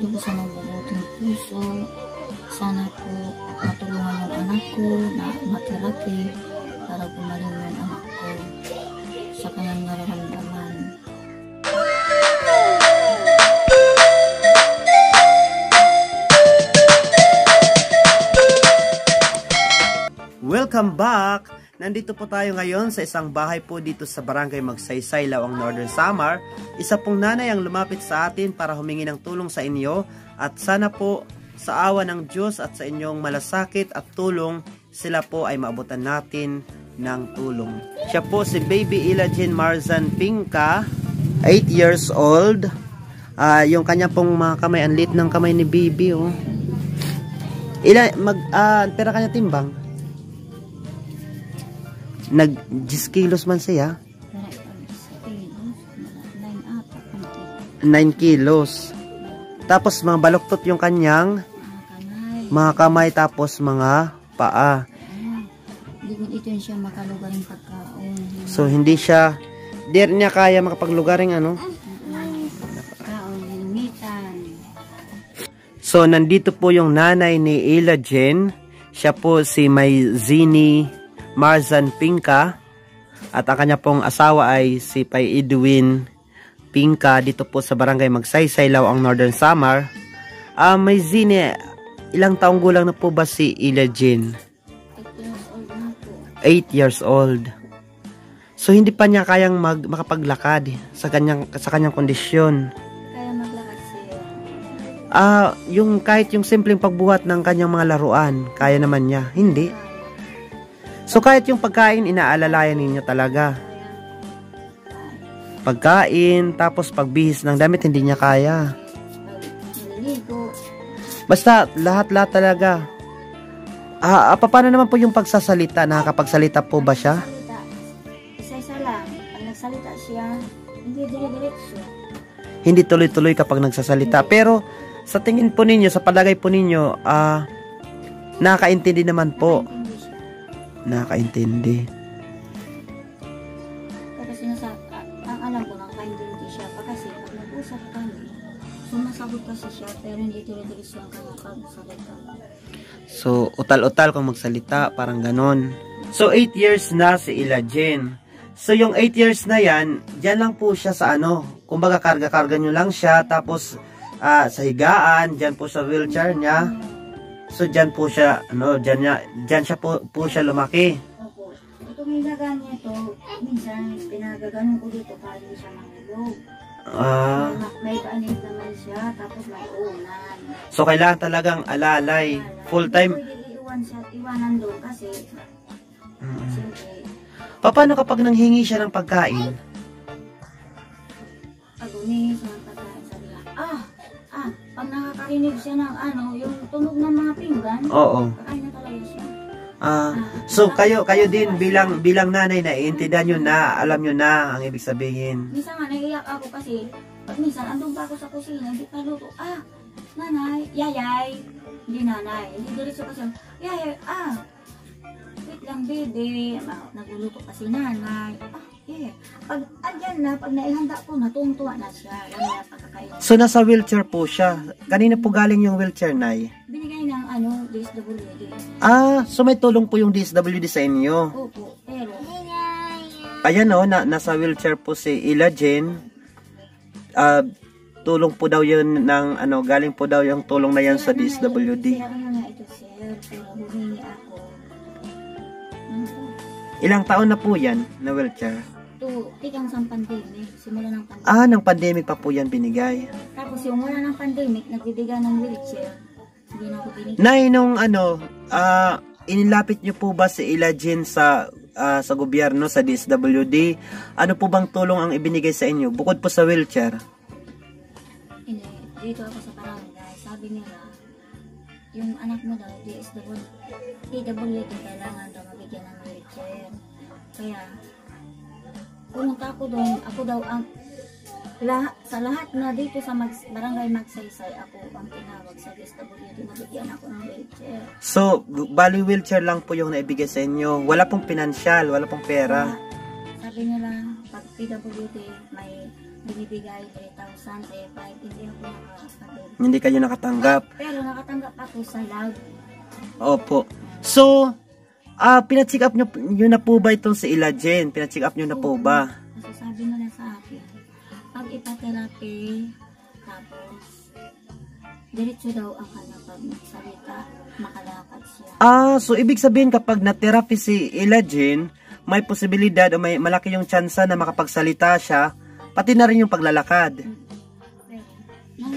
ito po sa mabubuting puso. Sana po matulungan yung anak ko na materapi para gumaling yung anak ko sa kanyang nararamdaman. Welcome back! Nandito po tayo ngayon sa isang bahay po dito sa Barangay Magsaysay, Lawang Northern Samar. Isa pong nanay ang lumapit sa atin para humingi ng tulong sa inyo at sana po sa awa ng Diyos at sa inyong malasakit at tulong, sila po ay maabutan natin ng tulong. Siya po si Baby Ila-Jean Marzan Pinka, 8 years old. Yung kanya pong mga kamay, ang liit ng kamay ni Baby. Oh. Pera kanya timbang? Nag-10 kilos man siya. 9 kilos. Tapos mga baluktot yung kanyang mga kamay, tapos mga paa. Hindi ito siya makalugaring pagkaon. So hindi siya, niya kaya makapaglugaring ano? Pagkaon, hinumitan. So nandito po yung nanay ni Ila-Jean. Siya po si Maizini Marzan Pinka at ang kanya pong asawa ay si Pay Edwin Pinka dito po sa Barangay Magsaysay, Lawang Northern Samar. May Zine, ilang taong gulang na po ba si Ila-Jean? 8 years old. So hindi pa niya kayang makapaglakad sa kanyang kondisyon. Kaya maglakad siya. Yung kahit yung simpleng pagbuhat ng kanyang mga laruan, kaya naman niya. Hindi. So kahit yung pagkain, inaalalayan ninyo talaga. Pagkain, tapos pagbihis ng damit, hindi niya kaya. Basta, lahat-lahat talaga. Paano naman po yung pagsasalita? Nakakapagsalita po ba siya? Isa-isa lang. Pag nagsalita siya, hindi dire-diretso. Hindi tuloy-tuloy kapag nagsasalita. Pero, sa tingin po ninyo, sa palagay po ninyo, nakakaintindi naman po. Nakakaintindi. Kasi ang alam ko, nakakaintindi siya. Kasi pag nag-usap kami, sumasagot kasi siya, pero hindi dire-diretso ang kanyang pagsalita. So, utal-utal kung magsalita, parang ganon. So, 8 years na si Ila-Jean. So, yung 8 years na yan, dyan lang po siya sa kumbaga karga-karga nyo lang siya, tapos sa higaan, dyan po sa wheelchair niya. So, dyan po siya, dyan siya po siya lumaki. Opo. Itong hilagaan niya ito, minsan, pinagaganon ko dito para hindi siya mahulog. May paanit naman siya, tapos may unan. So, kailangan talagang alalay. Full time. Hindi pwede iwanan doon kasi, siyempre, paano kapag nanghingi siya ng pagkain? Pag humingi siya ng pagkain, sabi niya, pag nakakarinig siya ng yung tunog ng mga pinggan, kakain na talaga siya. So kayo din bilang nanay na iintindihan nyo na, alam nyo na ang ibig sabihin. Minsan nga naiiyak ako kasi pag minsan andun pa ako sa kusina, hindi pa luto. Nanay, yayay. Hindi nanay, hindi diretso kasi, yayay, wait lang baby, nagluluto kasi nanay. Pag andyan na, pag naihanda ko, natungtuwa na siya. So nasa wheelchair po siya. Kanina po galing yung wheelchair, Nay? Binigay ng DSWD. So may tulong po yung DSWD sa inyo? Opo, pero ayan nasa wheelchair po si Ila-Jean. Tulong po daw yun ng galing po daw yung tulong na yan sa DSWD. Ilang taon na po yan na wheelchair? Tikang sa pandemic, simula ng pandemic. Ng pandemic pa po yan binigay. Tapos yung wala ng pandemic, nagbibigay ng wheelchair. Hindi na ako binigay. Nay, nung inilapit nyo po ba si Ila-Jean sa gobyerno, sa DSWD? Ano po bang tulong ang ibinigay sa inyo? Bukod po sa wheelchair? Dito ako sa barangay, sabi nila, yung anak mo daw, DSWD, kailangan daw mabigyan ng wheelchair. Kaya, pumunta ako doon, ako daw sa lahat na dito sa Barangay Magsaysay, ako ang tinawag sa DSWD, mabigyan ako ng wheelchair. So, bali wheelchair lang po yung naibigay sa inyo? Wala pong pinansyal, wala pong pera? Sabi nila, pag PWD may binibigay 3,000, 5, hindi ako nakakapagod. Hindi kayo nakatanggap. Pero nakatanggap ako sa lab. Opo. So, pina-check up nyo na po ba itong si Ilajen? Pina-check up nyo na po ba? Masasabi nila sa akin, pag ipaterapi, tapos diretso daw ang kanyang pagsalita, makalakad siya. So ibig sabihin kapag na-therapy si Ilajen, may posibilidad o may malaki yung tsansa na makapagsalita siya, pati na rin yung paglalakad. Pero,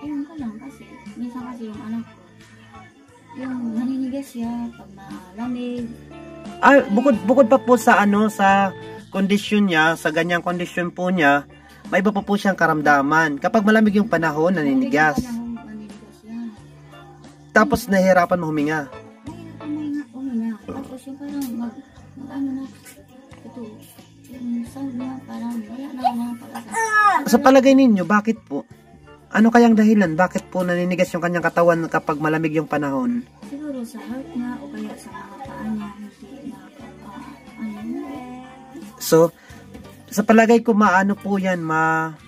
ayun ko lang kasi, minsan kasi yung anak ko, yung naninigas siya pag malamig. Bukod pa po sa sa kondisyon niya, sa ganyang kondisyon po niya, may iba pa po siyang karamdaman. Kapag malamig yung panahon, naninigas. Naninigas yan. Tapos nahihirapan huminga. Nahihirapan huminga. Tapos yung parang ano na, ito, yung sound niya parang wala na pala Sa palagay ninyo, bakit po? Ano kayang dahilan? Bakit po naninigas yung kanyang katawan kapag malamig yung panahon? siguro sa heart niya o kaya sa mga paa niya, hindi na So, sa palagay ko maano po yan,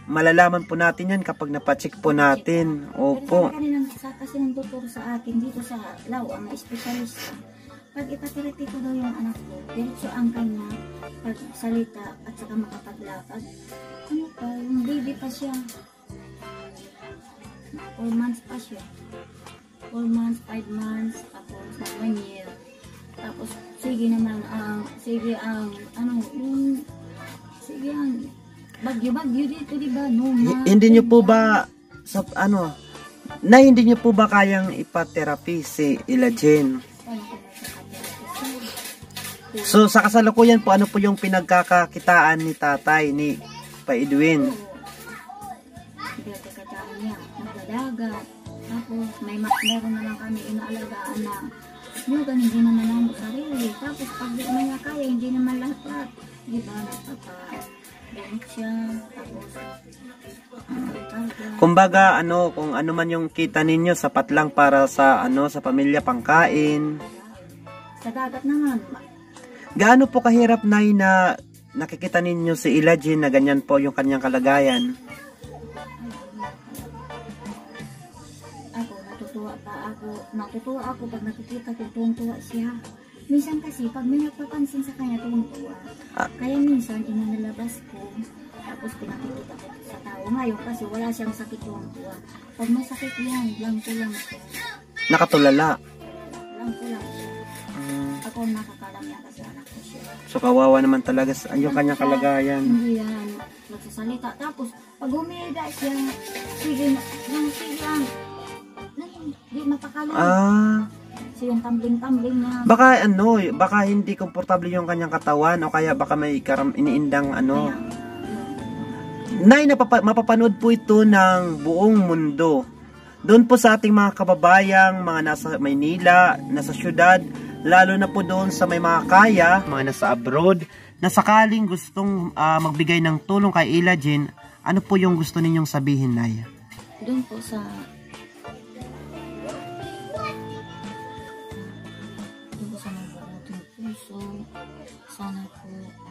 malalaman po natin yan kapag napacheck po natin. Opo. Pero kasi ng doktor sa akin dito sa Lao, ang specialist, pag ipaterapi ko daw yung anak ko, diretso ang kanya pagsalita at saka makapaglakad. Ano pa, yung baby pa siya. 4 months pa siya. 4 months, 5 months, tapos 1 year. Tapos, sige naman, bagyo dito, diba? Hindi nyo po ba, hindi nyo po ba kayang ipaterapi si Ilajen? So, sa kasalukuyan po, ano po yung pinagkakakitaan ni tatay, ni Pa Edwin? Pinagkakakitaan niya, nagdadagat. Tapos, meron na lang kami inaalagaan na yugan, hindi naman ang sarili. Tapos, pag di naman kaya, hindi naman lahat. Diba, nagpapa-gamot siya. Tapos, kumbaga, kung ano man yung kita ninyo, sapat lang para sa, sa pamilya, pangkain. Sa dagat naman. Gaano po kahirap, Nay, na nakikita ninyo si Ilajen na ganyan po yung kanyang kalagayan? Natutuwa ako pag nakikita ko, tuwang-tuwa siya. Minsan kasi, pag may nagpapansin sa kanya, tuwang-tuwa. Kaya minsan, inanalabas ko, tapos pinakikita ko sa tao. Ngayon, kasi wala siyang sakit, tuwang-tuwa. Pag may sakit yan, blanco lang siya. Nakatulala? Blanco lang siya. Ako nakakalam niya kasi anak ko siya. So, kawawa naman talaga yung kanyang kalagayan. Hindi yan nagsasalita. Tapos, pag humiga siya, sige lang. Hindi mapakalam. So yung tumbling niya. Baka hindi komportable yung kanyang katawan o kaya baka may iniindang Nay, mapapanood po ito ng buong mundo. Doon po sa ating mga kababayang, mga nasa Maynila, nasa syudad, lalo na po doon sa may mga kaya, mga nasa abroad, na sakaling gustong magbigay ng tulong kay Ilajen, ano po yung gusto ninyong sabihin, Nay? Doon po sa puso, sana po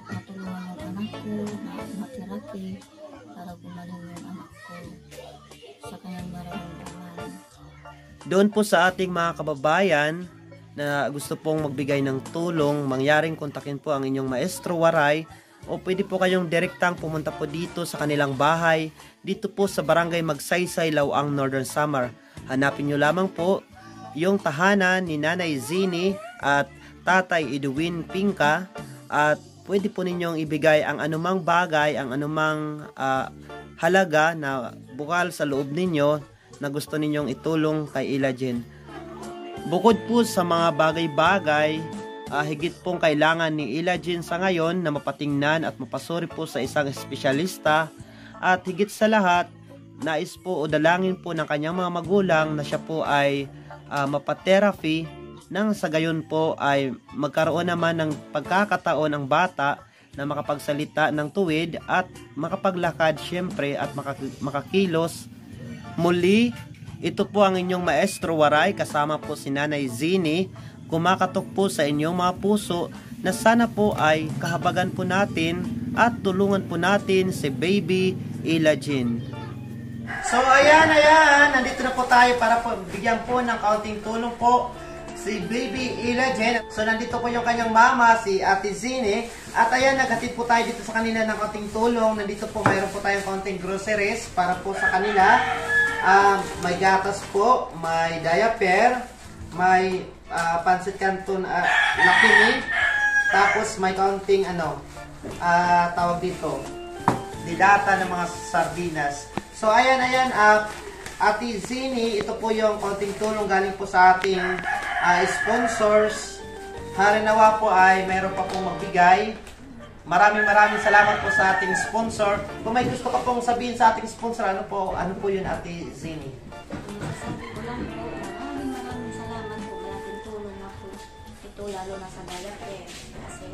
matulungan yung anak ko na materapi para gumaling yung anak ko sa kanyang mararamdaman. Doon po sa ating mga kababayan na gusto pong magbigay ng tulong, mangyaring kontakin po ang inyong Maestro Waray o pwede po kayong direktang pumunta po dito sa kanilang bahay, dito po sa Barangay Magsaysay, Laoang, Northern Samar. Hanapin nyo lamang po yung tahanan ni Nanay Zini at Tatay Edwin Pinka at pwede po ninyong ibigay ang anumang bagay, ang anumang halaga na bukal sa loob ninyo na gusto ninyong itulong kay Ilajen. Bukod po sa mga bagay-bagay, higit pong kailangan ni Ilajen sa ngayon na mapatingnan at mapasuri po sa isang espesyalista at higit sa lahat, nais po o dalangin po ng kanyang mga magulang na siya po ay mapatherapy nang sa gayon po ay magkaroon naman ng pagkakataon ang bata na makapagsalita ng tuwid at makapaglakad syempre at makakilos. Muli, ito po ang inyong Maestro Waray kasama po si Nanay Zini, kumakatok po sa inyong mga puso na sana po ay kahabagan po natin at tulungan po natin si Baby Ila Jean. So ayan, nandito na po tayo para po bigyan po ng kaunting tulong po si Baby Ila Jean. So nandito po yung kanyang mama, si Ate Zine. At ayan, naghatid po tayo dito sa kanila ng kaunting tulong. Nandito po mayroon po tayong kaunting groceries para po sa kanila. May gatas po, may diaper, may pancit canton lakini. Tapos may kaunting tawag dito, didata ng mga sardinas. So ayan, Ate Zini, ito po yung konting tulong galing po sa ating sponsors. Harinawa po ay mayroon pa pong magbigay. Maraming salamat po sa ating sponsor. Kung may gusto ka pong sabihin sa ating sponsor, ano po yun, Ate Zini? Maraming salamat po. Malaking tulong na po ito, lalo na sa diaper. Kasi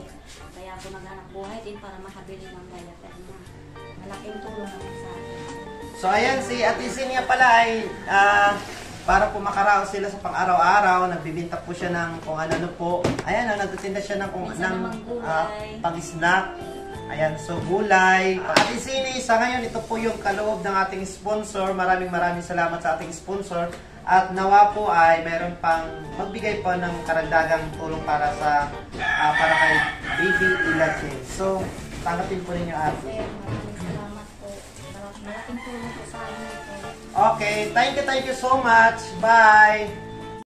kaya ako naghanap buhay din para makabili ng diaper niya. Malaking tulong naman sa akin. So ayan, si Ate Zini pala ay para po makaraos sila sa pang-araw-araw, nagbibinta po siya ng kung ano po. Ayan, nagtitinda siya ng pang-snack. Ayan, so gulay. Ate Zini, sa ngayon, ito po yung kaloob ng ating sponsor. Maraming salamat sa ating sponsor. At nawa po ay mayroon pang magbigay po ng karagdagang tulong para kay Baby Ila Jean. So, tanggapin po ninyo, ate. Maraming salamat po. Malaking tulong po sa amin ito. Okay, thank you so much. Bye!